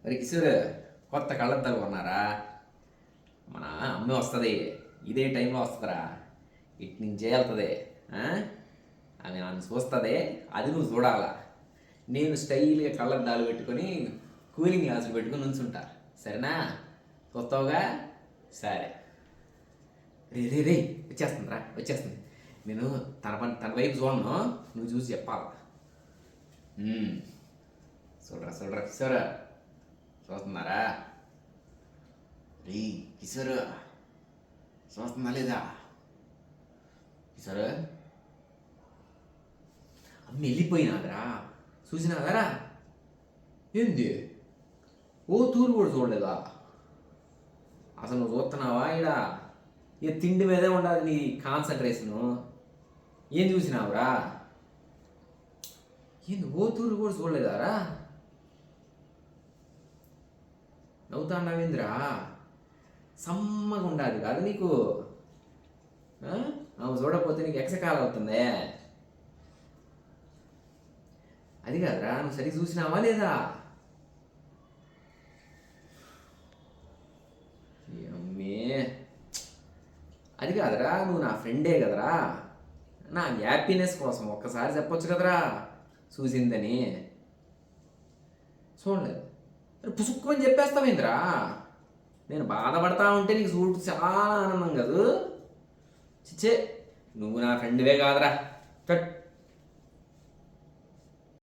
మరి కిషోర్ కొత్త కళ్ళద్దాలు కొన్నారా? మన అమ్మ వస్తుంది, ఇదే టైంలో వస్తుందిరా, ఇటు నుంచే వెళ్తుంది. ఆమె నన్ను చూస్తుంది, అది నువ్వు చూడాలా. నేను స్టైల్గా కళ్ళద్దాలు పెట్టుకొని కూలింగ్ గ్లాసులు పెట్టుకొని నుంచుంటా, సరేనా? చూస్తావుగా? సరే. రే రే రే వచ్చేస్తుందిరా, వచ్చేస్తుంది. నేను తన వైపు చూడను, నువ్వు చూసి చెప్పాలా. చూడరా చూడరా కిషోర్, చూస్తున్నారా? రే కిషోర్, చూస్తుందా లేదా? కిషోర్ అమ్మ వెళ్ళిపోయినాదరా, చూసినాదరా? ఏంది ఓ తూరు కూడా చూడలేదా? అసలు నువ్వు చూస్తున్నావా? ఇడా ఇక తిండి మీదే ఉండాలి నీ కాన్సన్ట్రేషను. ఏం చూసినావురా? ఏంది ఓ తూరు కూడా చూడలేదారా? నవ్వుతాండావేంద్రా? సమ్మగా ఉండాలి కాదు నీకు. ఆమె చూడకపోతే నీకు ఎక్సకాలం అవుతుంది. అది కాదురా, నువ్వు సరిగ్గా చూసినావా లేదా? అమ్మే, అది కాదురా, నువ్వు నా ఫ్రెండే కదరా, నా హ్యాపీనెస్ కోసం ఒక్కసారి చెప్పొచ్చు కదరా చూసిందని. చూడలేదు పుసుక్కుని చెప్పేస్తావేంద్రా? నేను బాధపడతా ఉంటే నీకు చూడు చాలా ఆనందం కదూ. చిచ్చే, నువ్వు నా ఫ్రెండ్వే కాదురా. కట్.